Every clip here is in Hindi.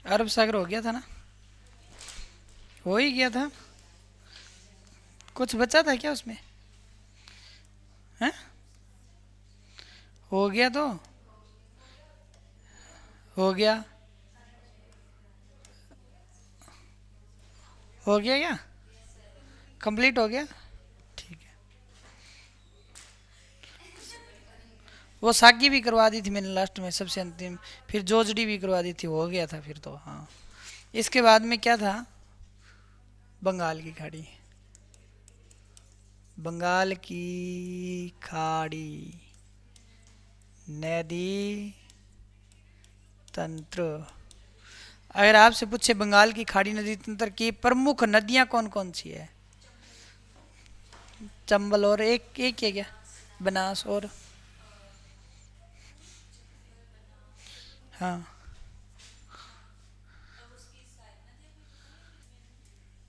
अरब सागर हो गया था ना, हो ही गया था। कुछ बचा था क्या उसमें? हैं? हो गया तो हो गया। हो गया क्या? कंप्लीट हो गया। ठीक है। वो सागी भी करवा दी थी मैंने लास्ट में सबसे अंतिम। फिर जोजड़ी भी करवा दी थी, हो गया था फिर तो। हाँ, इसके बाद में क्या था? बंगाल की खाड़ी। बंगाल की खाड़ी, नदी तंत्र। अगर आपसे पूछे बंगाल की खाड़ी नदी तंत्र की प्रमुख नदियां कौन कौन सी है? चंबल और एक एक है क्या? बनास और? हाँ,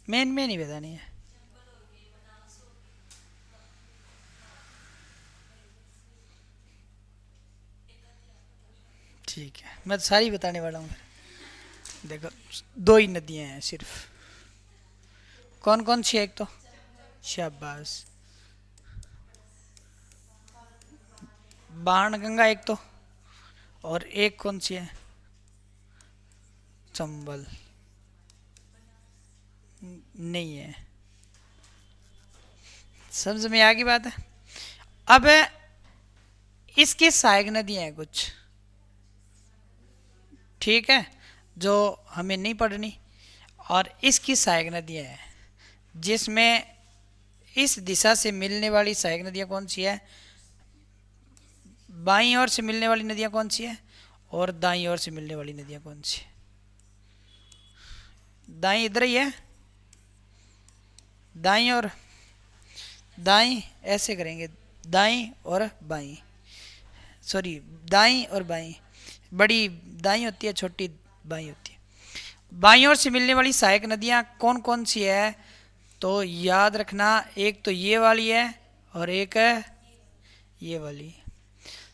मेन में नहीं पता नहीं है। ठीक है, मैं तो सारी बताने वाला हूँ। देखो, दो ही नदियां हैं सिर्फ। कौन कौन सी है? एक तो शाबाश, बाण गंगा एक तो, और एक कौन सी है? चंबल। नहीं है। समझ में आ गई बात है। अब इसकी सहायक नदियां हैं कुछ, ठीक है, जो हमें नहीं पढ़नी। और इसकी सहायक नदियां हैं जिसमें इस दिशा से मिलने वाली सहायक नदियां कौन सी है, बाईं ओर से मिलने वाली नदियां कौन सी है, और दाईं ओर से मिलने वाली नदियां कौन सी है? दाईं इधर ही है। दाईं और दाईं ऐसे करेंगे, दाईं और बाईं। सॉरी, दाईं और बाईं। बड़ी दाईं होती है, छोटी बाईं होती है। बाईं ओर से मिलने वाली सहायक नदियां कौन कौन सी है? तो याद रखना, एक तो ये वाली है और एक है ये वाली।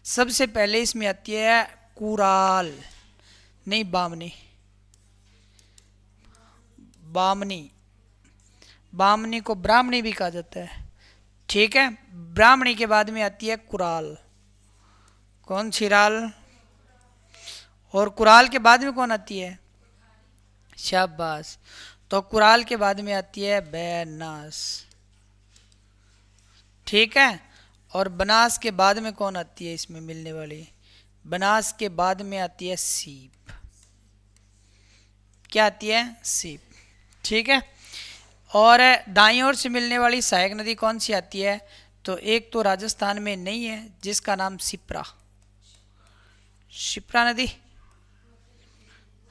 सबसे पहले इसमें आती है कुराल, नहीं बामनी, बामनी। बामनी को ब्राह्मणी भी कहा जाता है, ठीक है। ब्राह्मणी के बाद में आती है कुराल। कौन सी राल? और कुराल के बाद में कौन आती है? शाबाश। तो कुराल के बाद में आती है बैनास, ठीक है। और बनास के बाद में कौन आती है इसमें मिलने वाली? बनास के बाद में आती है सीप। क्या आती है? सीप, ठीक है। और दाईं ओर से मिलने वाली सहायक नदी कौन सी आती है? तो एक तो राजस्थान में नहीं है जिसका नाम सिप्रा, शिप्रा नदी।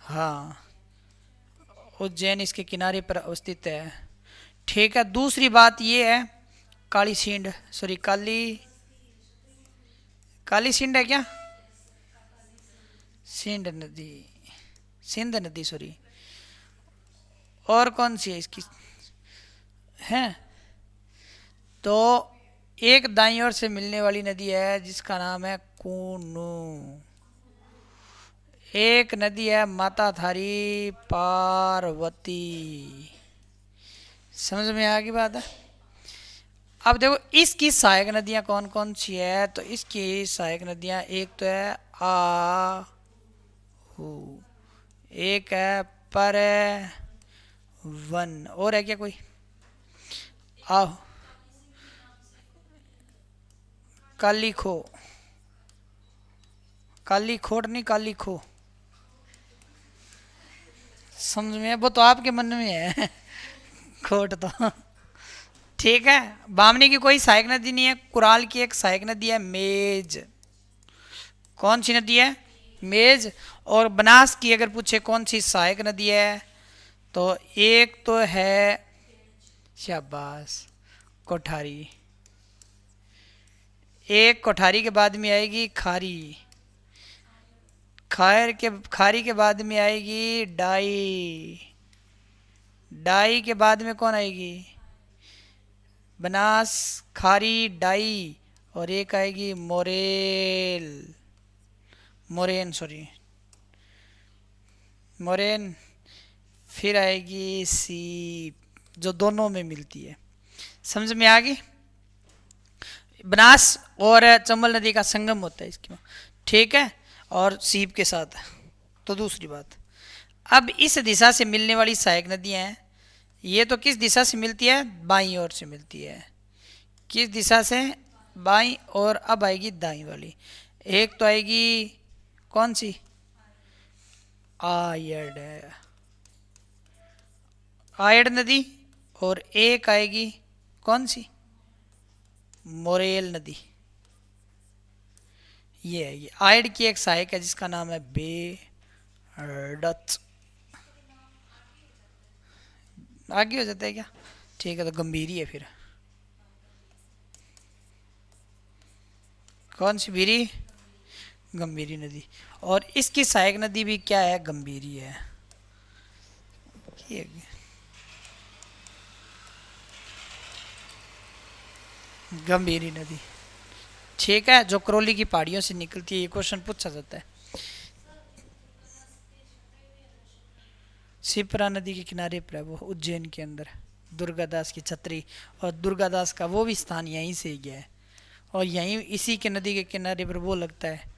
हाँ, उज्जैन इसके किनारे पर अवस्थित है, ठीक है। दूसरी बात ये है, काली सिंध, सॉरी काली, काली सिंध है क्या? सिंध नदी, सिंध नदी सॉरी। और कौन सी है इसकी? है तो एक दाईं ओर से मिलने वाली नदी है जिसका नाम है कूनू। एक नदी है माता थारी पार्वती। समझ में आ गई बात है। अब देखो इसकी सहायक नदियां कौन कौन सी है? तो इसकी सहायक नदियां एक तो है आहू, एक है पर, वन, और है क्या कोई? आह, काली खो, काली खोट नहीं, काली खो। समझ में? वो तो आपके मन में है खोट तो, ठीक है। बामनी की कोई सहायक नदी नहीं है। कुराल की एक सहायक नदी है मेज। कौन सी नदी है? मेज। और बनास की अगर पूछे कौन सी सहायक नदी है, तो एक तो है, शाबाश, कोठारी। एक कोठारी के बाद में आएगी खारी, खारी के बाद में आएगी डाई, डाई के बाद में कौन आएगी? बनास, खारी, डाई, और एक आएगी मोरेल, मोरेन सॉरी, मोरेन, फिर आएगी सी, जो दोनों में मिलती है। समझ में आ गई? बनास और चंबल नदी का संगम होता है इसके, ठीक है, और सीप के साथ। तो दूसरी बात, अब इस दिशा से मिलने वाली सहायक नदियां हैं, ये तो किस दिशा से मिलती है? बाईं ओर से मिलती है। किस दिशा से? बाईं। और अब आएगी दाईं वाली। एक तो आएगी कौन सी? आयड, आयड नदी। और एक आएगी कौन सी? मोरेल नदी। ये है, ये आयड की एक सहायक है जिसका नाम है बेडच। आगे हो जाता है क्या? ठीक है, तो गंभीरी है फिर। कौन सी भीरी? गंभीरी नदी। और इसकी सहायक नदी भी क्या है? गंभीरी है। ये गंभीरी नदी, ठीक है, जो करौली की पहाड़ियों से निकलती है। ये क्वेश्चन पूछा जाता है। शिप्रा नदी के किनारे पर है वो, उज्जैन के अंदर, दुर्गादास की छतरी। और दुर्गादास का वो भी स्थान यहीं से ही गया है, और यहीं इसी के नदी के किनारे पर वो लगता है,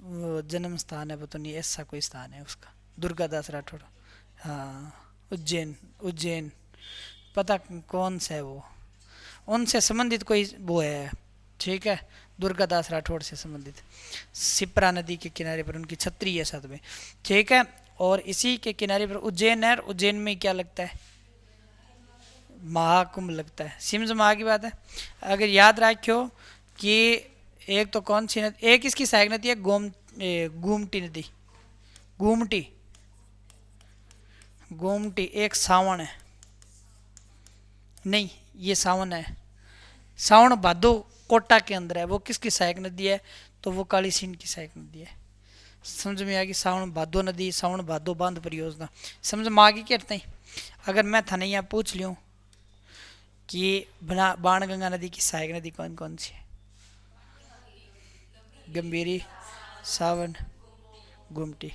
वो जन्म स्थान है, वो तो नहीं, ऐसा कोई स्थान है उसका, दुर्गादास राठौड़। हाँ, उज्जैन, उज्जैन, पता कौन सा है वो, उनसे संबंधित कोई वो है, ठीक है, दुर्गादास राठौड़ से संबंधित। सिप्रा नदी के किनारे पर उनकी छतरी है साथ में, ठीक है। और इसी के किनारे पर उज्जैन है, और उज्जैन में क्या लगता है? महाकुंभ लगता है। सिमज महा की बात है। अगर याद रखियो कि एक तो कौन सी नदी, एक इसकी सहायक नदी है गोमती नदी, गोमती, गोमती। एक सावन है, नहीं ये सावन है, सावन भादो कोटा के अंदर है। वो किसकी सहायक नदी है? तो वो काली सिंध की सहायक नदी है। समझ में आ गई? सावन भादो नदी, सावन भादो बांध परियोजना, समझ में आ गई क्या नहीं? अगर मैं थाने यहाँ पूछ लूँ कि बाणगंगा नदी की सहायक नदी कौन कौन सी है? गंभीरी, सावन, गोमती,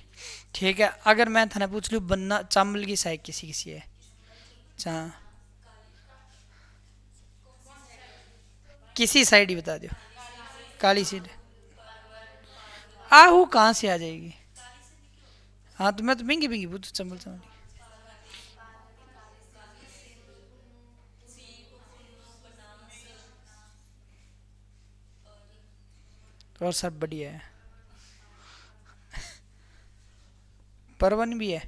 ठीक है। अगर मैं थाने पूछ लूँ बन्ना चांबल की सहायक किसी किसी है? चा किसी साइड ही बता दो। काली सीट, आहू कहाँ से आ जाएगी? हाँ, तो मैं तो महंगी महंगी पूछू, चंबल चंबल। और सब बढ़िया है, परवन भी है,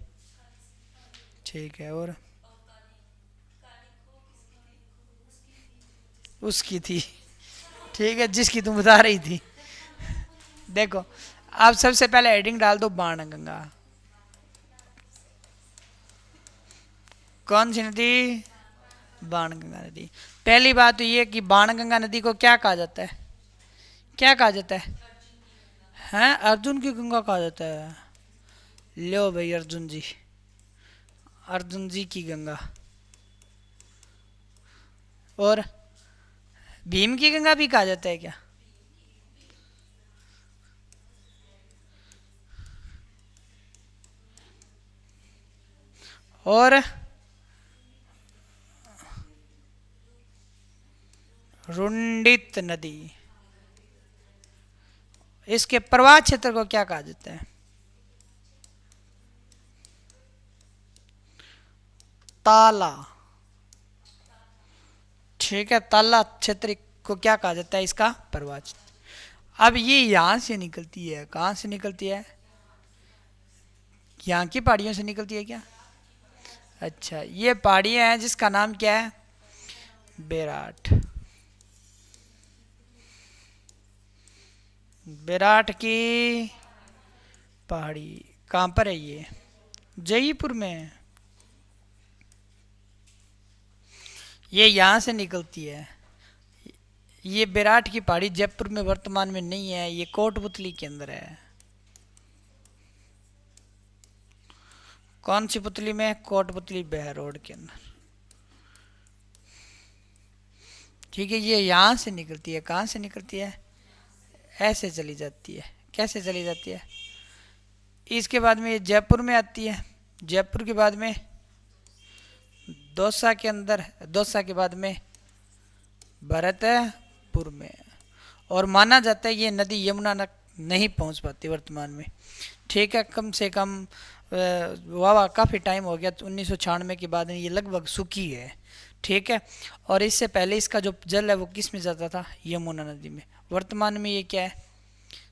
ठीक है। और उसकी थी, ठीक है, जिसकी तुम बता रही थी। देखो, आप सबसे पहले हेडिंग डाल दो बाणगंगा। कौन सी नदी? बाणगंगा नदी। पहली बात तो ये कि बाणगंगा नदी को क्या कहा जाता है? क्या कहा जाता है? हैं, अर्जुन की गंगा कहा जाता है। लो भाई, अर्जुन जी, अर्जुन जी की गंगा। और भीम की गंगा भी कहा जाता है क्या? और रुंडित नदी, इसके प्रवाह क्षेत्र को क्या कहा जाता है? ताला, ठीक है, ताला क्षेत्र को क्या कहा जाता है? इसका प्रवाह क्षेत्र। अब ये यहां से निकलती है, कहां से निकलती है? यहाँ की पहाड़ियों से निकलती है क्या? अच्छा, ये पहाड़ियाँ हैं जिसका नाम क्या है? बेराट। बेराट की पहाड़ी कहाँ पर है? ये जयपुर में है। ये यहाँ से निकलती है। ये बेराट की पहाड़ी जयपुर में वर्तमान में नहीं है, ये कोटपुतली के अंदर है। कौन सी पुतली में? कोटपुतली बहरोड के अंदर, ठीक है। ये यहाँ से निकलती है, कहाँ से निकलती है? ऐसे चली जाती है। कैसे चली जाती है? इसके बाद में ये जयपुर में आती है, जयपुर के बाद में दौसा के अंदर, दौसा के बाद में भरतपुर में। और माना जाता है ये नदी यमुना तक नहीं पहुंच पाती वर्तमान में। ठीक है, कम से कम वाह काफ़ी टाइम हो गया, 1996 के बाद ये लगभग सूखी है। ठीक है, और इससे पहले इसका जो जल है वो किस में जाता था, यमुना नदी में। वर्तमान में ये क्या है,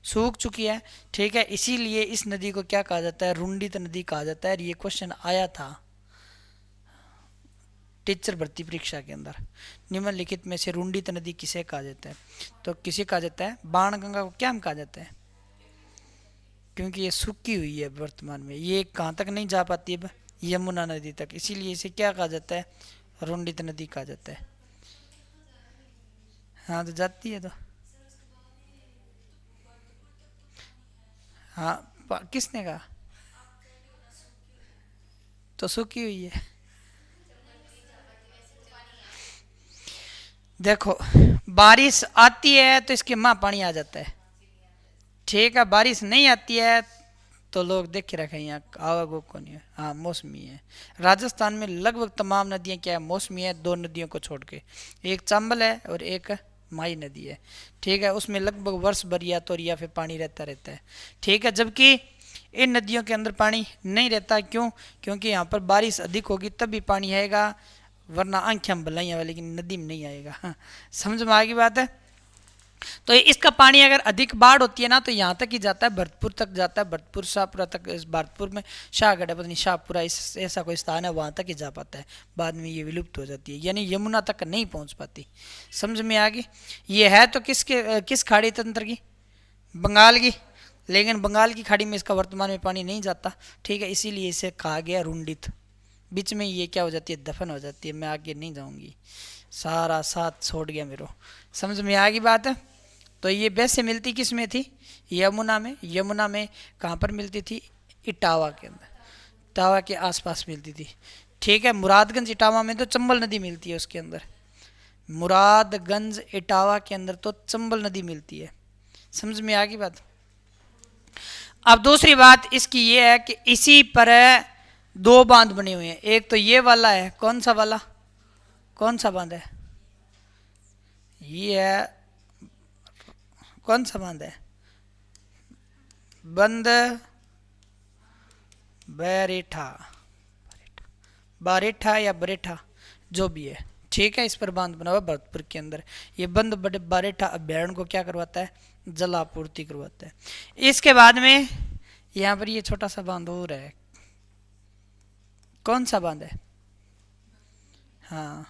सूख चुकी है। ठीक है, इसीलिए इस नदी को क्या कहा जाता है, रुंडित नदी कहा जाता है। ये क्वेश्चन आया था टीचर भर्ती परीक्षा के अंदर, निम्नलिखित में से रुंडित नदी किसे कहा जाता है, तो किसे कहा जाता है, बाणगंगा को क्या कहा जाता है, क्योंकि ये सूखी हुई है वर्तमान में, ये कहाँ तक नहीं जा पाती है, यमुना नदी तक, इसीलिए इसे क्या कहा जाता है, रुंडित नदी कहा जाता है। हाँ तो जाती है तो, हाँ किसने कहा, तो सूखी हुई है। देखो बारिश आती है तो इसके माँ पानी आ जाता है। ठीक है, बारिश नहीं आती है तो लोग देख के रखे यहाँ आवागो को नहीं है, हाँ मौसमी है। राजस्थान में लगभग तमाम नदियाँ क्या है, मौसमी है, दो नदियों को छोड़ के, एक चंबल है और एक माई नदी है। ठीक है, उसमें लगभग वर्ष भर या तो या फिर पानी रहता है। ठीक है, जबकि इन नदियों के अंदर पानी नहीं रहता, क्यों, क्योंकि यहाँ पर बारिश अधिक होगी तभी पानी आएगा, वरना आंखें हम भलाइयाँ वाली लेकिन नदी में नहीं आएगा। हाँ, समझ में आ गई बात है। तो इसका पानी अगर अधिक बाढ़ होती है ना तो यहाँ तक ही जाता है, भरतपुर तक जाता है, भरतपुर शाहपुरा तक, भरतपुर में शाहगढ़ है, पता नहीं शाहपुरा ऐसा कोई स्थान है, वहाँ तक ही जा पाता है, बाद में ये विलुप्त हो जाती है, यानी यमुना तक नहीं पहुँच पाती। समझ में आ गई। ये है तो किस खाड़ी तंत्र की, बंगाल की, लेकिन बंगाल की खाड़ी में इसका वर्तमान में पानी नहीं जाता। ठीक है, इसीलिए इसे कहा गया रुंडित। बीच में ये क्या हो जाती है, दफन हो जाती है। मैं आगे नहीं जाऊँगी, सारा साथ छोड़ गया मेरे। समझ में आ गई बात है। तो ये वैसे मिलती किस में थी, यमुना में। यमुना में कहाँ पर मिलती थी, इटावा के अंदर, इटावा के आसपास मिलती थी। ठीक है, मुरादगंज इटावा में तो चंबल नदी मिलती है, उसके अंदर मुरादगंज इटावा के अंदर तो चंबल नदी मिलती है। समझ में आ गई बात। अब दूसरी बात इसकी ये है कि इसी पर दो बांध बने हुए हैं, एक तो ये वाला है, कौन सा वाला, कौन सा बांध है, ये है, कौन सा बांध है, बंद बरेठा, बारेठा या बरेठा जो भी है। ठीक है, इस पर बांध बना हुआ भरतपुर के अंदर। ये बंद बारेठा अभ्यारण्य को क्या करवाता है, जलापूर्ति करवाता है। इसके बाद में यहाँ पर ये छोटा सा बांध और है, कौन सा बांध है, हाँ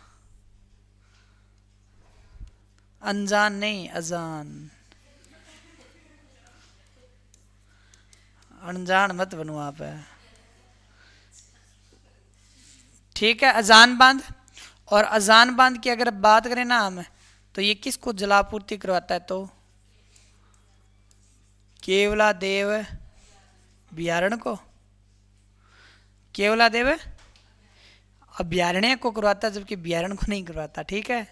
अनजान नहीं, अजान, अनजान मत बनो आप। ठीक है, अजान बांध। और अजान बांध की अगर बात करें ना हम, तो ये किसको जलापूर्ति करवाता है, तो केवला देव अभ्यारण्य को, केवला देव अभ्यारण्य को करवाता है, जबकि अभ्यारण्य को नहीं करवाता। ठीक है,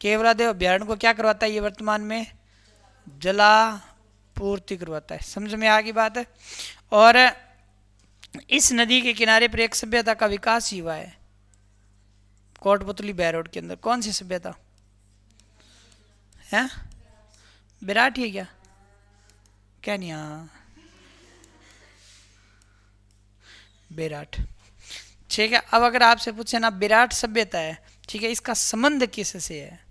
केवलादेव अभ्यारण्य को क्या करवाता है, ये वर्तमान में जलापूर्ति करवाता है। समझ में आ गई बात है। और इस नदी के किनारे पर एक सभ्यता का विकास ही हुआ है, कोटपुतली बैरोड के अंदर। कौन सी सभ्यता है, विराट ही क्या, क्या नहीं, हाँ विराट। ठीक है, अब अगर आपसे पूछे ना विराट सभ्यता है, ठीक है, इसका संबंध किससे है,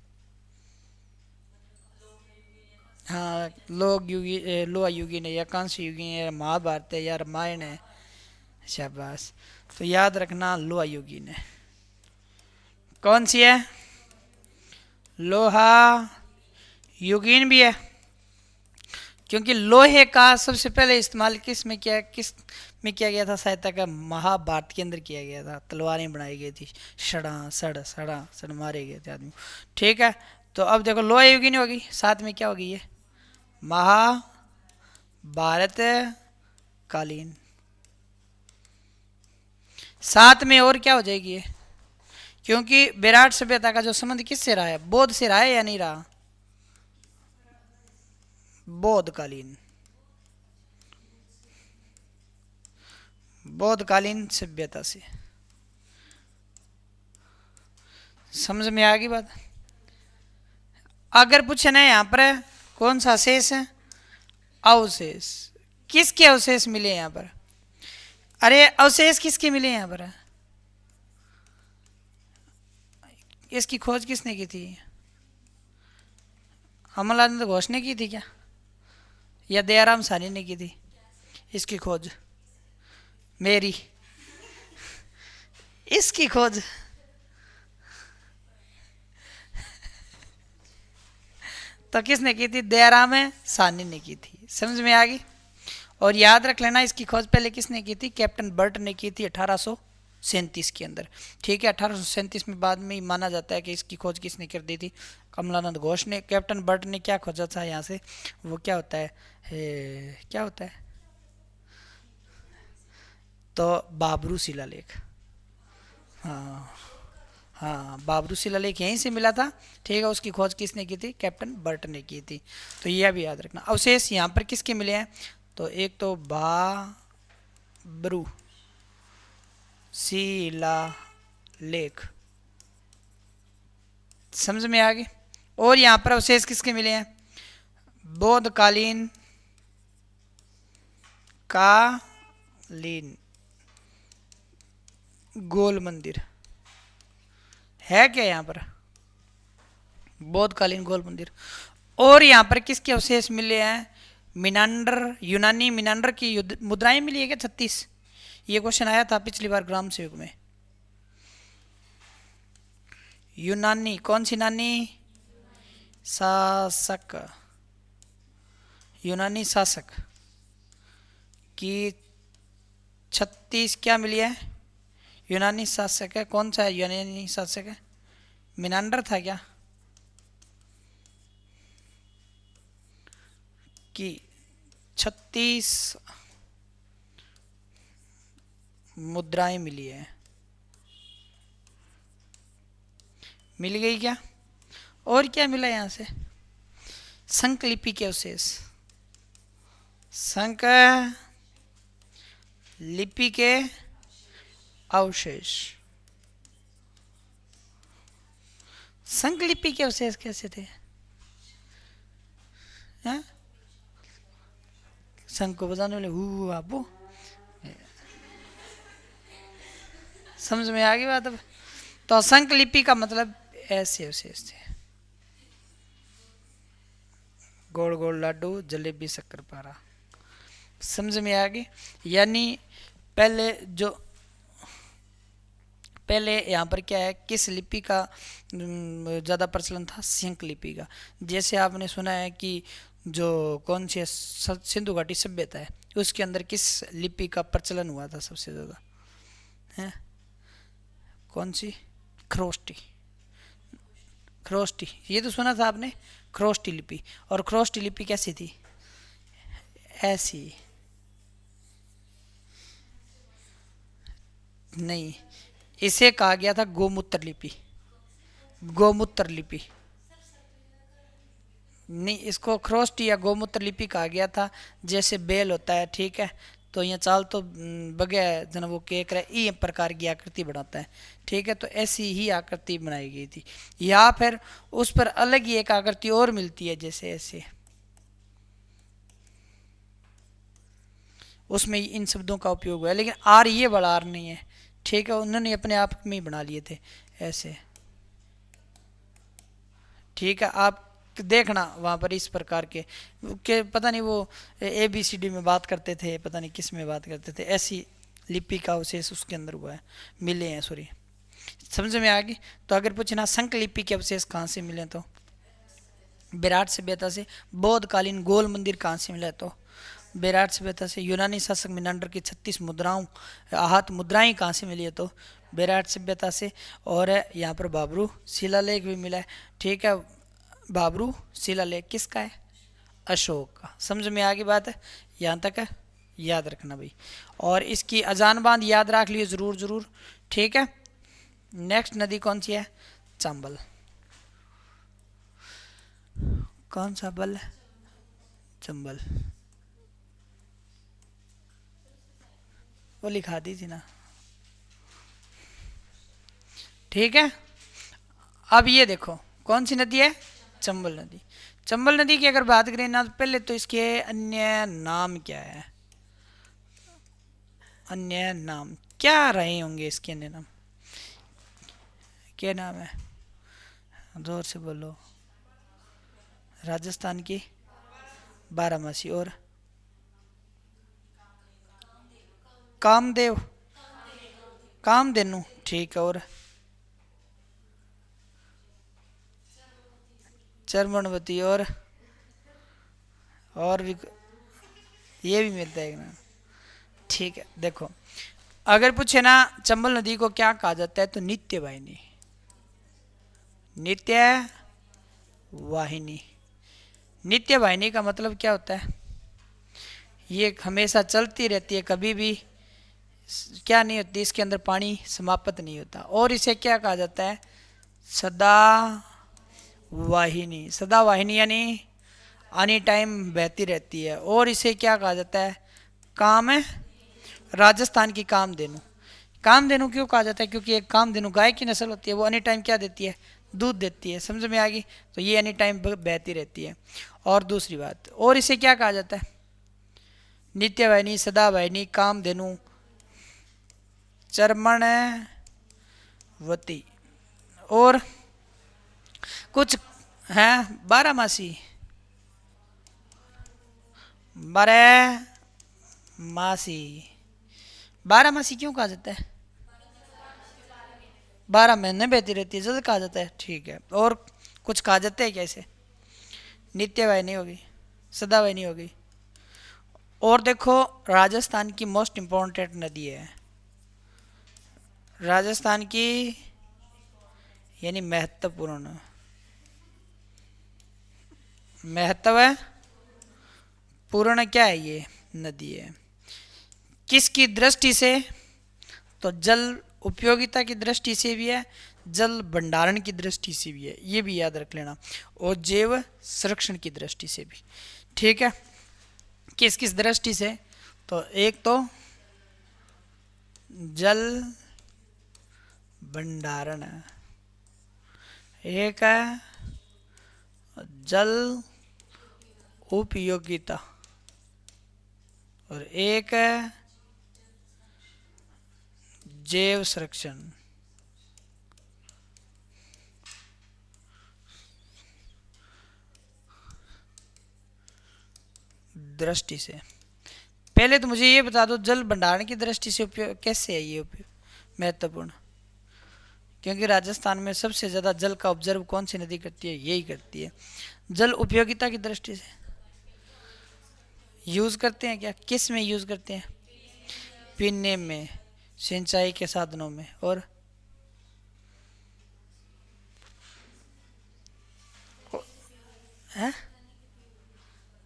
हाँ लोक युगी, लोहा युगीन है या कांस्य युगीन है, महाभारत है या रामायण है, शाबाश। तो याद रखना लोहा युगीन है। कौन सी है, लोहा युगीन भी है, क्योंकि लोहे का सबसे पहले इस्तेमाल किस में किया गया था, सहायता का, महाभारत के अंदर किया गया था। तलवारें बनाई गई थी, सड़ मारे गए थे आदमी। ठीक है, तो अब देखो लोहा युगीन होगी, साथ में क्या होगी, ये महाभारत कालीन, साथ में और क्या हो जाएगी ये, क्योंकि विराट सभ्यता का जो संबंध किससे रहा है, बौद्ध से रहा है या नहीं रहा, बौद्धकालीन, बौद्धकालीन सभ्यता से। समझ में आ गई बात। अगर पूछे ना यहाँ पर कौन सा शेष है, अवशेष, किसके अवशेष मिले यहाँ पर? अरे अवशेष किसके मिले यहाँ पर? इसकी खोज किसने की थी? अमरनाथ घोष ने की थी क्या, या दयाराम साहनी ने की थी इसकी खोज? मेरी इसकी खोज तो किसने की थी? दयाराम साहनी ने की थी। समझ में आ गई। और याद रख लेना इसकी खोज पहले किसने की थी? कैप्टन बर्ट ने की थी 1837 के अंदर। ठीक है, 1837 में बाद में माना जाता है कि इसकी खोज किसने कर दी थी? कमलानंद घोष ने। कैप्टन बर्ट ने क्या खोजा था यहाँ से? वो क्या होता है, क्या होता है? तो बाबरू शिलालेख। हाँ हाँ, बाबरू शिलालेख यहीं से मिला था। ठीक है, उसकी खोज किसने की थी? कैप्टन बर्ट ने की थी। तो यह भी याद रखना। अवशेष यहाँ पर किसके मिले हैं? तो एक तो बाबरू शिलालेख। समझ में आ गई। और यहाँ पर अवशेष किसके मिले हैं? बौद्धकालीन कालीन गोल मंदिर है क्या यहाँ पर? बौद्धकालीन गोल मंदिर। और यहाँ पर किसके अवशेष मिले हैं? मिनांडर, यूनानी मिनांडर की मुद्राएं मिली है क्या 36? ये क्वेश्चन आया था पिछली बार ग्राम सेवक में। यूनानी, कौन सी नानी? शासक, यूनानी शासक की 36 क्या मिली है? यूनानी शासक है। कौन सा है यूनानी शासक है? मिनांडर था क्या? कि 36 मुद्राएं मिली है। मिल गई क्या? और क्या मिला यहाँ से? संकलिपि के अवशेष, संक लिपि के अवशेष। संकलिपि के अवशेष कैसे थे? शंख को बजाने वाले हु आपो। समझ में आ गई बात अब। तो संकलिपि का मतलब ऐसे अवशेष थे। गोल गोल लाडू, जलेबी, शक्करपारा। समझ में आ गई। यानी पहले यहाँ पर क्या है, किस लिपि का ज़्यादा प्रचलन था? शंख लिपि का। जैसे आपने सुना है कि जो कौन सी सिंधु घाटी सभ्यता है उसके अंदर किस लिपि का प्रचलन हुआ था सबसे ज़्यादा? है कौन सी? खरोष्टी। खरोष्टी, ये तो सुना था आपने, खरोष्टी लिपि। और खरोष्टी लिपि कैसी थी? ऐसी नहीं, इसे कहा गया था गोमूत्र लिपि। गोमूत्र लिपि नहीं, इसको खरोष्टी या गोमूत्र लिपि कहा गया था। जैसे बेल होता है, ठीक है, तो यहाँ चाल तो बगे जन वो केक रहे ये प्रकार की आकृति बनाता है। ठीक है, तो ऐसी ही आकृति बनाई गई थी। या फिर उस पर अलग ही एक आकृति और मिलती है, जैसे ऐसे, उसमें इन शब्दों का उपयोग हुआ है। लेकिन आर ये बड़ा आर नहीं है। ठीक है, उन्होंने अपने आप में ही बना लिए थे ऐसे। ठीक है, आप देखना वहाँ पर इस प्रकार के पता नहीं वो ABCD में बात करते थे, पता नहीं किस में बात करते थे, ऐसी लिपि का अवशेष उसके अंदर हुआ है, मिले हैं। सॉरी, समझ में आ गई। तो अगर पूछना संक लिपि के अवशेष कहाँ से मिले, तो विराट सभ्यता से। बौद्धकालीन गोल मंदिर कहाँ से मिला, तो विराट सभ्यता से। यूनानी शासक मिनांडर की 36 मुद्राओं आहत मुद्राएं कहाँ से मिली है, तो विराट सभ्यता से। और यहाँ पर बाबरू शिलालेख भी मिला है। ठीक है, बाबरू शिलालेख किसका है? अशोक का। समझ में आ गई बात है, यहाँ तक है, याद रखना भाई। और इसकी अजान बांध याद रख लियो ज़रूर ज़रूर। ठीक है, नेक्स्ट नदी कौन सी है? चंबल। कौन सा बल है? चंबल, वो लिखा दी थी ना। ठीक है, अब ये देखो कौन सी नदी है, चंबल नदी। चंबल नदी की अगर बात करें ना, तो पहले तो इसके अन्य नाम क्या है, अन्य नाम क्या रहे होंगे इसके अन्य नाम, क्या नाम है, जोर से बोलो। राजस्थान की बारामासी, और कामदेव, कामधेनु, ठीक है, और चरमनवती, और भी ये भी मिलता है ना। ठीक है, देखो अगर पूछे ना चंबल नदी को क्या कहा जाता है, तो नित्य वाहिनी, नित्य वाहिनी। नित्य वाहिनी का मतलब क्या होता है, ये हमेशा चलती रहती है, कभी भी क्या नहीं होती, इसके अंदर पानी समाप्त नहीं होता। और इसे क्या कहा जाता है, सदा वाहिनी। सदा वाहिनी यानी एनी टाइम बहती रहती है। और इसे क्या कहा जाता है, काम है, राजस्थान की कामधेनु। कामधेनु क्यों कहा जाता है, क्योंकि एक कामधेनु गाय की नस्ल होती है, वो एनी टाइम क्या देती है, दूध देती है, समझ में आ गई। तो ये एनी टाइम बहती रहती है। और दूसरी बात, और इसे क्या कहा जाता है, नित्य वाहिनी, सदा वाहिनी, कामधेनु, चरमणवती, और कुछ हैं बारहमासी, बारह मासी। बारहमासी क्यों कहा जाता है, 12 महीने बहती रहती है, जल्द कहा जाता है। ठीक है, और कुछ कहा जाता है कैसे, नित्य वाहिनी होगी, सदा वाहिनी होगी। और देखो राजस्थान की मोस्ट इम्पोर्टेंट नदी है, राजस्थान की यानी महत्वपूर्ण, महत्वपूर्ण क्या है, ये नदी है। किसकी दृष्टि से, तो जल उपयोगिता की दृष्टि से भी है, जल भंडारण की दृष्टि से भी है, ये भी याद रख लेना, और जैव संरक्षण की दृष्टि से भी। ठीक है, किस किस दृष्टि से, तो एक तो जल भंडारण, एक है जल उपयोगिता, और एक है जैव संरक्षण। दृष्टि से पहले तो मुझे ये बता दो, जल भंडारण की दृष्टि से उपयोग कैसे है ये उपयोग महत्वपूर्ण, क्योंकि राजस्थान में सबसे ज़्यादा जल का ऑब्जर्व कौन सी नदी करती है, यही करती है। जल उपयोगिता की दृष्टि से यूज़ करते हैं क्या, किस में यूज़ करते हैं, पीने में, सिंचाई के साधनों में, और है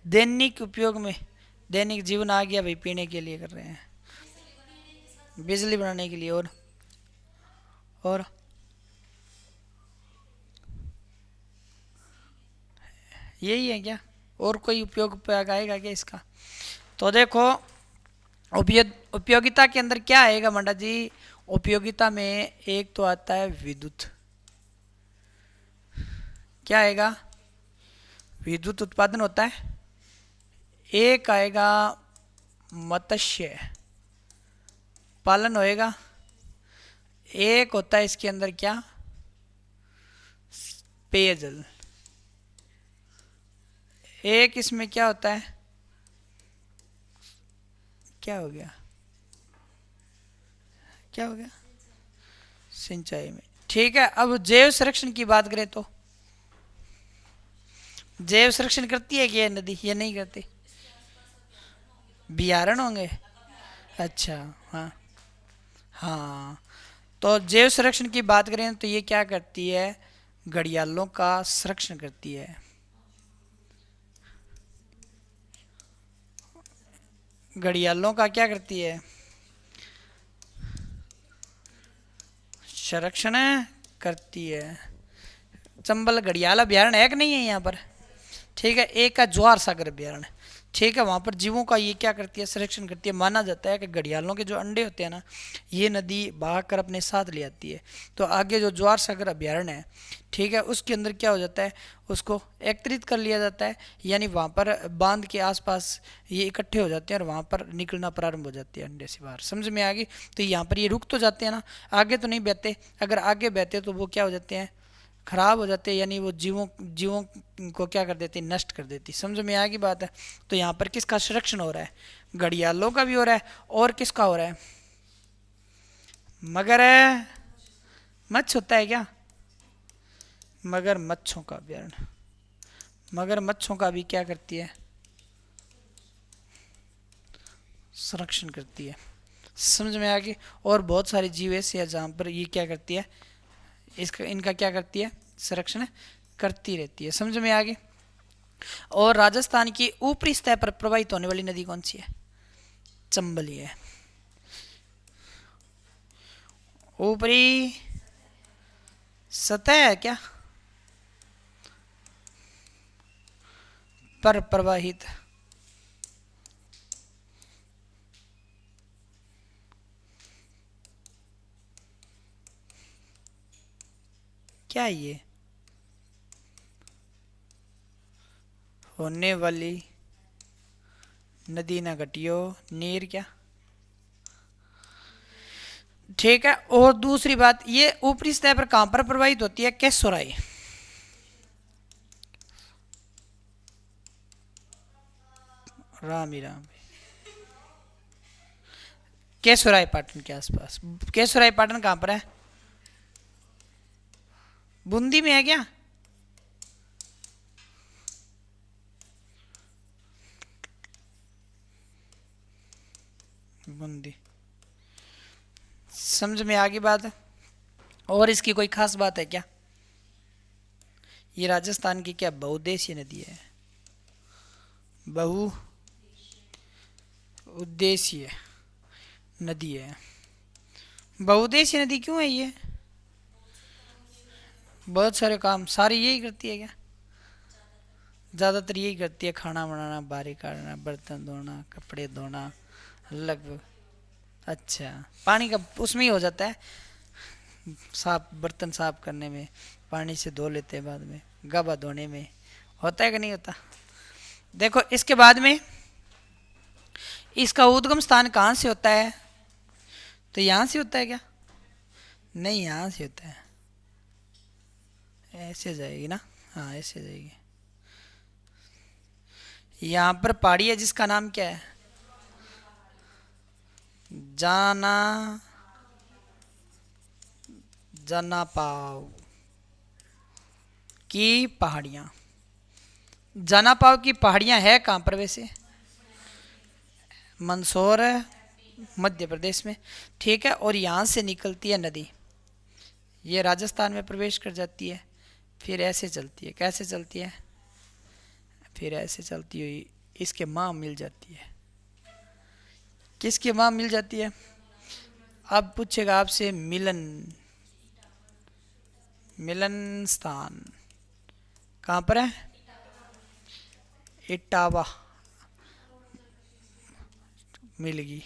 दैनिक उपयोग में, दैनिक जीवन आ गया भाई, पीने के लिए कर रहे हैं, बिजली बनाने के लिए, और यही है क्या, और कोई उपयोग आएगा क्या इसका। तो देखो उपयोगिता के अंदर क्या आएगा मंडा जी, उपयोगिता में एक तो आता है विद्युत, क्या आएगा, विद्युत उत्पादन होता है। एक आएगा मत्स्य पालन होएगा, एक होता है इसके अंदर क्या, पेयजल, एक इसमें क्या होता है, क्या हो गया, क्या हो गया, सिंचाई में। ठीक है, अब जैव संरक्षण की बात करें तो जैव संरक्षण करती है क्या नदी, ये नहीं करती, बियारण होंगे, अच्छा, हाँ हाँ। तो जैव संरक्षण की बात करें तो ये क्या करती है, घड़ियालों का संरक्षण करती है, घड़ियालों का क्या करती है, संरक्षण करती है। चंबल घड़ियाल अभ्यारण है कि नहीं है यहाँ पर, ठीक है, एक का ज्वार सागर अभ्यारण, ठीक है। वहाँ पर जीवों का ये क्या करती है, संरक्षण करती है। माना जाता है कि घड़ियालों के जो अंडे होते हैं ना, ये नदी बहा कर अपने साथ ले आती है। तो आगे जो ज्वार सागर अभ्यारण्य है, ठीक है, उसके अंदर क्या हो जाता है, उसको एकत्रित कर लिया जाता है। यानी वहाँ पर बांध के आसपास ये इकट्ठे हो जाते हैं और वहाँ पर निकलना प्रारंभ हो जाते हैं अंडे से बाहर। समझ में आ गई। तो यहाँ पर ये रुक तो जाते हैं ना, आगे तो नहीं बहते। अगर आगे बहते तो वो क्या हो जाते हैं, खराब हो जाते हैं। यानी वो जीवों जीवों को क्या कर देती, नष्ट कर देती। समझ में आ गई बात है। तो यहाँ पर किसका संरक्षण हो रहा है, घड़ियालों का भी हो रहा है और किसका हो रहा है, मगर मच्छ होता है क्या, मगर मच्छों का अभ्यारण्य, मगर मच्छों का भी क्या करती है, संरक्षण करती है। समझ में आ गई। और बहुत सारे जीव ऐसे हैं जहाँ पर ये क्या करती है, इसका इनका क्या करती है, संरक्षण करती रहती है। समझ में आ गई। और राजस्थान की ऊपरी सतह पर प्रवाहित होने वाली नदी कौन सी है, चंबली है। ऊपरी सतह है क्या, पर प्रवाहित, क्या है ये, होने वाली नदी ना घटियो नीर क्या। ठीक है। और दूसरी बात, ये ऊपरी सतह पर कहां पर प्रवाहित होती है, केसोराई, राम ही राम, केसोराई पाटन के आसपास। केसोराई पाटन कहां पर है, बूंदी में है क्या, बूंदी। समझ में आ गई बात है। और इसकी कोई खास बात है क्या, ये राजस्थान की क्या बहुउद्देशीय नदी है, बहु उद्देशीय नदी है। बहुउद्देशीय नदी क्यों है ये, बहुत सारे काम सारी यही करती है क्या, ज़्यादातर यही करती है, खाना बनाना, बारी काटना, बर्तन धोना, कपड़े धोना, लगभग। अच्छा, पानी का उसमें ही हो जाता है, साफ बर्तन साफ करने में पानी से धो लेते हैं, बाद में गबा धोने में होता है कि नहीं होता। देखो इसके बाद में इसका उद्गम स्थान कहाँ से होता है, तो यहाँ से होता है क्या, नहीं यहाँ से होता है, ऐसे जाएगी ना, हाँ ऐसे जाएगी। यहाँ पर पहाड़ी है जिसका नाम क्या है, जाना, जाना पाव की पहाड़ियाँ। जाना पाव की पहाड़ियाँ है कहाँ पर वैसे, मंदसौर मध्य प्रदेश में। ठीक है। और यहाँ से निकलती है नदी, ये राजस्थान में प्रवेश कर जाती है, फिर ऐसे चलती है, कैसे चलती है, फिर ऐसे चलती हुई इसके माँ मिल जाती है, किसके माँ मिल जाती है। अब पूछेगा आपसे मिलन, मिलन स्थान कहाँ पर है, इटावा मिलगी,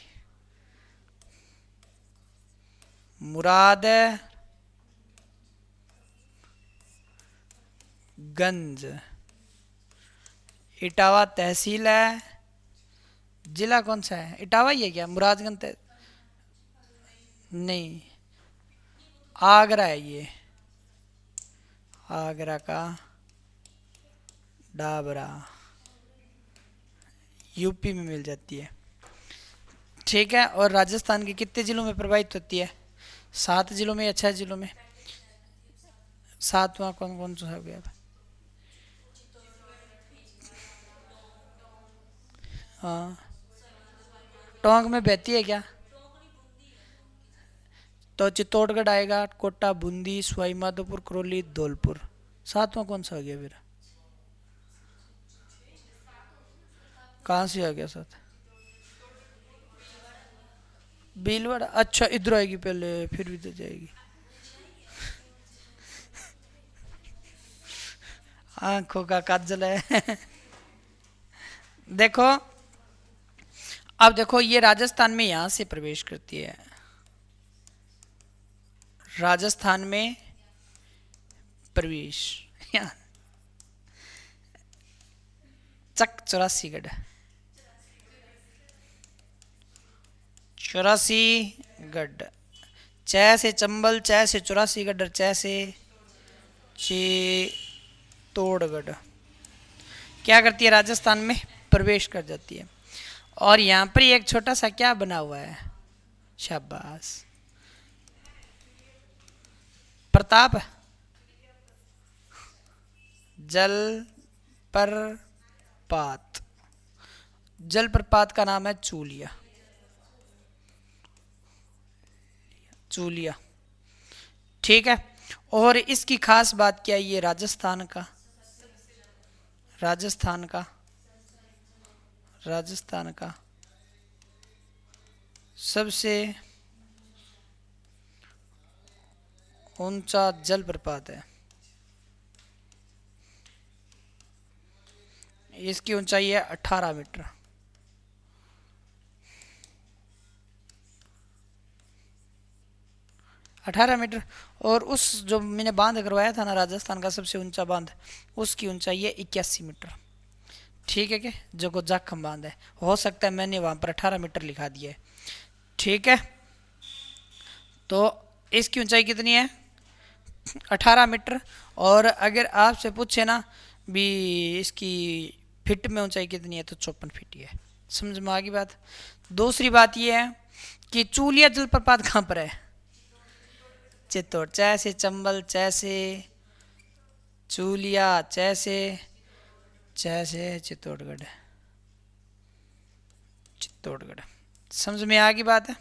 मुराद गंज, इटावा तहसील है, जिला कौन सा है, इटावा ही है क्या, मुरादगंज नहीं, आगरा है ये, आगरा का डाबरा, यूपी में मिल जाती है। ठीक है। और राजस्थान के कितने जिलों में प्रभावित होती है, 7 जिलों में या 6 जिलों में, 7वां कौन कौन सा हो गया, हाँ टोंक में बहती है क्या, तो चित्तौड़गढ़ आएगा, कोटा, बूंदी, सवाई माधोपुर, करौली, धौलपुर। 7वां कौन सा हो गया फिर, कहाँ से आ गया 7, भीलवाड़ा। अच्छा इधर आएगी पहले फिर भी तो जाएगी, आंखों का काजल है देखो, अब देखो ये राजस्थान में यहां से प्रवेश करती है, राजस्थान में प्रवेश यहाँ, चक 84 गढ़, 84 गढ़, च से चंबल, च से 84 गढ़, च से चित्तौड़गढ़ क्या करती है, राजस्थान में प्रवेश कर जाती है। और यहाँ पर एक छोटा सा क्या बना हुआ है, शाबाश, प्रताप जल प्रपात, जल प्रपात का नाम है चूलिया, चूलिया, ठीक है। और इसकी खास बात क्या है, ये राजस्थान का, राजस्थान का, राजस्थान का सबसे ऊंचा जलप्रपात है। इसकी ऊंचाई है 18 मीटर। 18 मीटर। और उस जो मैंने बांध करवाया था ना राजस्थान का सबसे ऊंचा बांध, उसकी ऊंचाई है 81 मीटर। ठीक है, क्या जो को जाखम बांध है, हो सकता है मैंने वहां पर 18 मीटर लिखा दिया है। ठीक है, तो इसकी ऊंचाई कितनी है, 18 मीटर। और अगर आपसे पूछे ना भी इसकी फिट में ऊंचाई कितनी है, तो 54 फीट ही है। समझ में आ गई बात। दूसरी बात यह है कि चूलिया जलप्रपात कहाँ पर है, चित्तौड़, च से चंबल, च से चूलिया, च से चित्तौड़गढ़, चित्तौड़गढ़। समझ में आ गई बात है।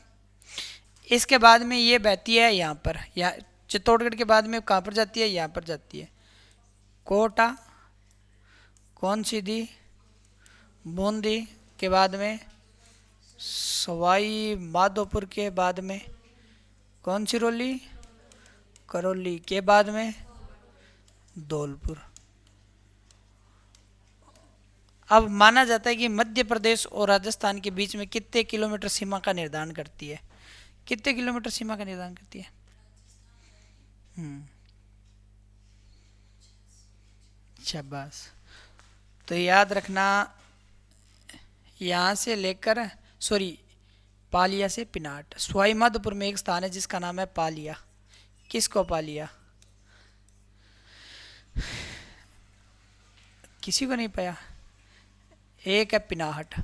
इसके बाद में ये बहती है यहाँ पर, यहाँ चित्तौड़गढ़ के बाद में कहाँ पर जाती है, यहाँ पर जाती है कोटा, कौन सी दी, बूंदी के बाद में सवाई माधोपुर के बाद में कौन सी रोली, करौली के बाद में धौलपुर। अब माना जाता है कि मध्य प्रदेश और राजस्थान के बीच में कितने किलोमीटर सीमा का निर्धारण करती है, कितने किलोमीटर सीमा का निर्धारण करती है। शाबाश। तो याद रखना, यहाँ से लेकर, सॉरी, पालिया से पिनाट, सवाई माधोपुर में एक स्थान है जिसका नाम है पालिया। किसको पालिया, किसी को नहीं पाया। एक है पिनाहट,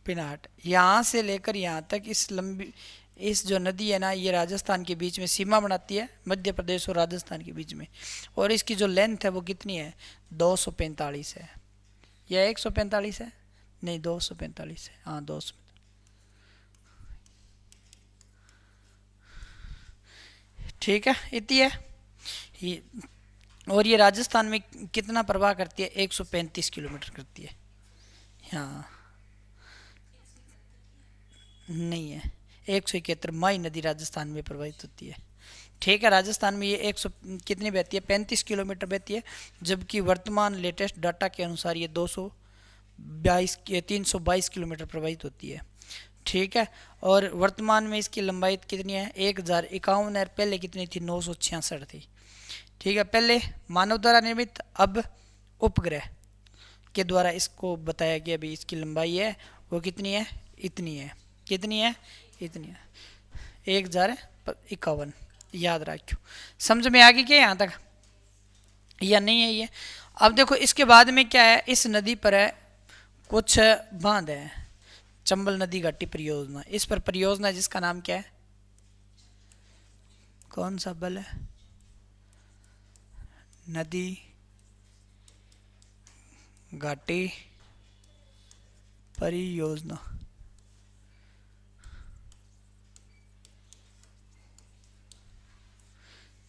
पिनाहट यहाँ से लेकर यहाँ तक इस लंबी, इस जो नदी है ना, ये राजस्थान के बीच में सीमा बनाती है, मध्य प्रदेश और राजस्थान के बीच में। और इसकी जो लेंथ है वो कितनी है, 245 है, या 145 है, नहीं 245 है, हाँ 200। ठीक है, इतनी है ये। और ये राजस्थान में कितना प्रवाह करती है, 135 किलोमीटर करती है। हाँ, नहीं है, 171 माई नदी राजस्थान में प्रवाहित होती है। ठीक है, राजस्थान में ये 100 कितनी बहती है, 35 किलोमीटर बहती है। जबकि वर्तमान लेटेस्ट डाटा के अनुसार ये 222 322 किलोमीटर प्रवाहित होती है। ठीक है, और वर्तमान में इसकी लंबाई कितनी है, 1051 है। पहले कितनी थी, 966 थी। ठीक है, पहले मानव द्वारा निर्मित, अब उपग्रह के द्वारा इसको बताया गया भी इसकी लंबाई है वो कितनी है, इतनी है, कितनी है, इतनी है, 1051। याद रखियो। समझ में आ गई क्या यहाँ तक, या नहीं है ये। अब देखो इसके बाद में क्या है, इस नदी पर है कुछ बांध है, चंबल नदी घाटी परियोजना। इस पर परियोजना जिसका नाम क्या है, कौन सा बल है, नदी घाटी परियोजना।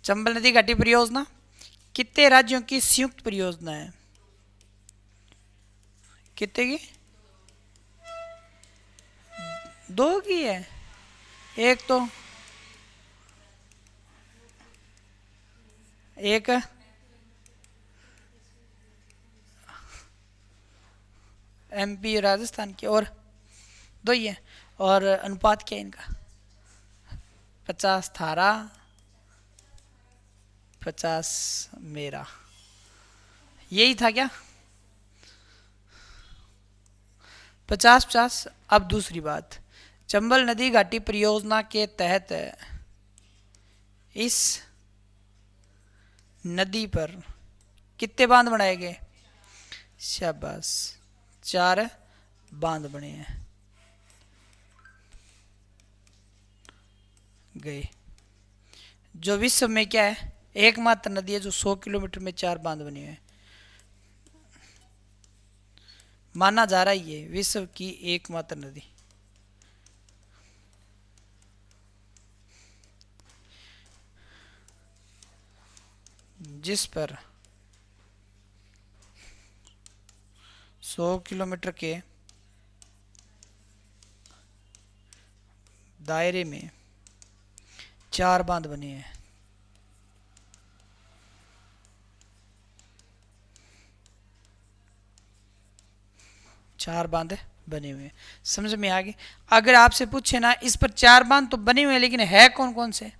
चंबल नदी घाटी परियोजना कितने राज्यों की संयुक्त परियोजना है, कितने की, 2 की है। एक तो एक एमपी राजस्थान की, और दो ही है। और अनुपात क्या है इनका? 50 थारा, 50 मेरा, यही था क्या? 50-50। अब दूसरी बात, चंबल नदी घाटी परियोजना के तहत इस नदी पर कितने बांध बनाए गए? शाबाश, 4 बांध बने हैं, गए। जो विश्व में क्या है, एकमात्र नदी है जो 100 किलोमीटर में 4 बांध बने हुए हैं। माना जा रहा है ये विश्व की एकमात्र नदी। जिस पर 100 किलोमीटर के दायरे में 4 बांध बने हैं। चार बांध बने हुए हैं, समझ में आ गए? अगर आपसे पूछे ना इस पर 4 बांध तो बने हुए हैं, लेकिन है कौन कौन से,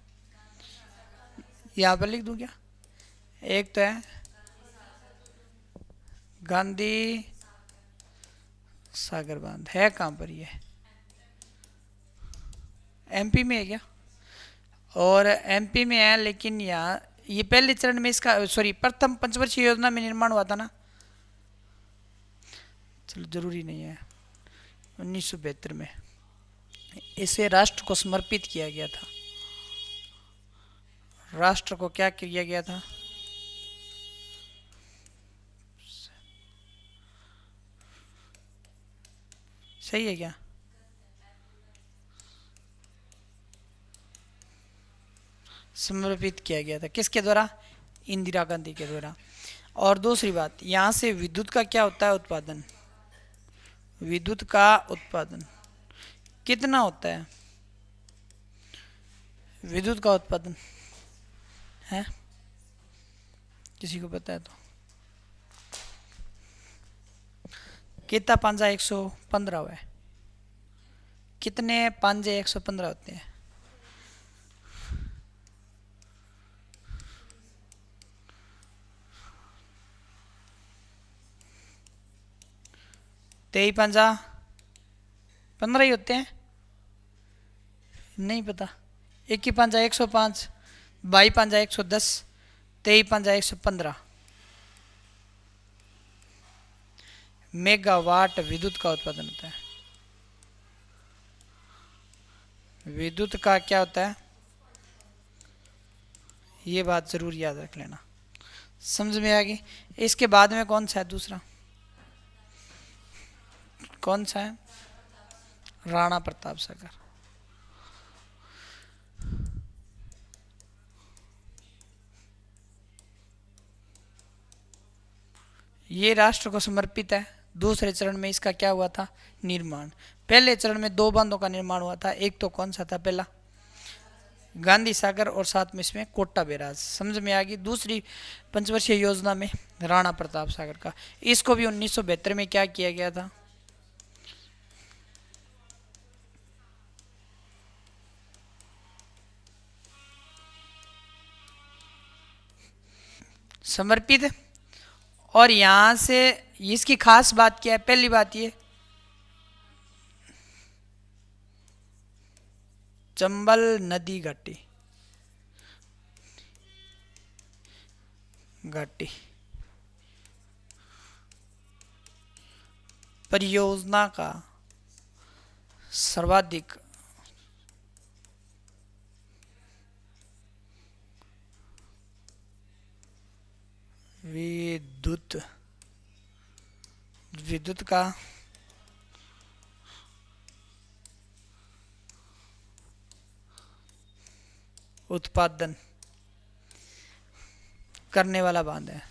यहां पर लिख दूं क्या? एक तो है गांधी सागर बांध, है कहां पर ये? एमपी में है क्या? और एमपी में है, लेकिन यहाँ ये पहले चरण में इसका, सॉरी, प्रथम पंचवर्षीय योजना में निर्माण हुआ था ना। चलो जरूरी नहीं है। 1972 में इसे राष्ट्र को समर्पित किया गया था। राष्ट्र को क्या किया गया था? सही है क्या? समर्पित किया गया था, किसके द्वारा? इंदिरा गांधी के द्वारा। और दूसरी बात, यहाँ से विद्युत का क्या होता है उत्पादन? विद्युत का उत्पादन कितना होता है? विद्युत का उत्पादन है, किसी को पता है तो? कितना पांजा 115 हुआ है? कितने पांजे 115 होते हैं? तेई पांजा 15 ही होते हैं? नहीं पता। 21 पांजा 105, 22 पांजा 110, 23 पांजा 115 मेगावाट विद्युत का उत्पादन होता है। विद्युत का क्या होता है, ये बात जरूर याद रख लेना, समझ में आ गई? इसके बाद में कौन सा है दूसरा, कौन सा है? राणा प्रताप सागर। ये राष्ट्र को समर्पित है। दूसरे चरण में इसका क्या हुआ था? निर्माण। पहले चरण में 2 बांधों का निर्माण हुआ था, एक तो कौन सा था पहला? गांधी सागर, और साथ में इसमें कोटा बैराज, समझ में आ गई? दूसरी पंचवर्षीय योजना में राणा प्रताप सागर का, इसको भी 1972 में क्या किया गया था? समर्पित। और यहां से इसकी खास बात क्या है? पहली बात ये, चंबल नदी घाटी, घाटी परियोजना का सर्वाधिक विद्युत, विद्युत का उत्पादन करने वाला बांध है,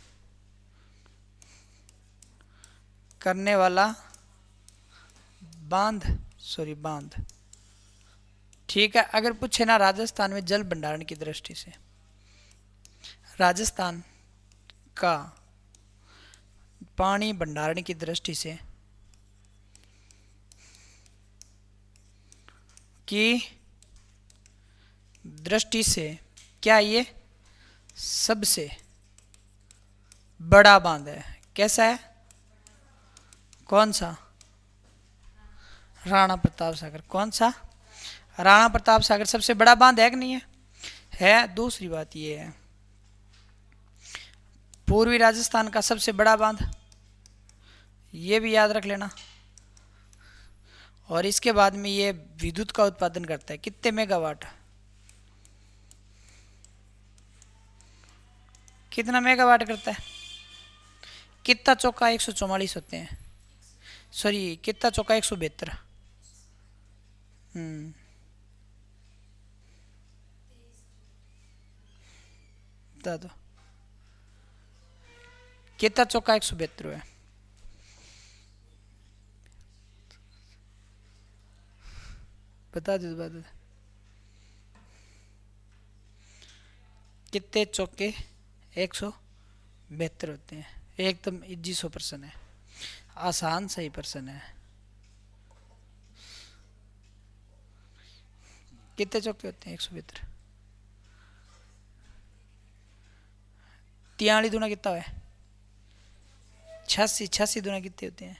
करने वाला बांध, सॉरी बांध, ठीक है। अगर पूछे ना राजस्थान में जल भंडारण की दृष्टि से, राजस्थान का पानी भंडारण की दृष्टि से की दृष्टि से क्या ये सबसे बड़ा बांध है? कैसा है? कौन सा? राणा प्रताप सागर। कौन सा? राणा प्रताप सागर सबसे बड़ा बांध है कि नहीं है? है। दूसरी बात ये है, पूर्वी राजस्थान का सबसे बड़ा बांध, ये भी याद रख लेना। और इसके बाद में ये विद्युत का उत्पादन करता है कितने मेगावाट? कितना मेगावाट करता है? कितना चौका 144 होते हैं, सॉरी कितना चौका 172। बता दो कितना चौका 172 है? बता दो बता दो। कितने चौके 172 होते हैं? एकदम इजी सो प्रश्न है, आसान सही प्रश्न है। कितने चौके होते हैं 172? 43 दूना कितना है? 86। 86 दूना कितने होते हैं?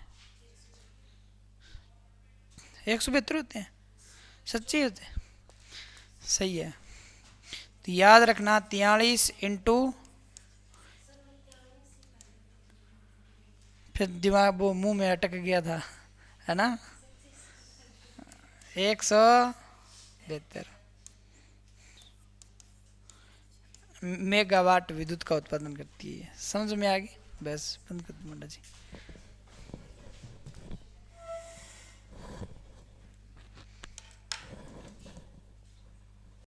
172 होते हैं। सच्ची होते हैं? सही है। तो याद रखना 43 इंटू, फिर दिमाग वो मुंह में अटक गया था, है ना? 172 मेगावाट विद्युत का उत्पादन करती है। समझ में आ गई? बस बंद कर दो मुंडा जी।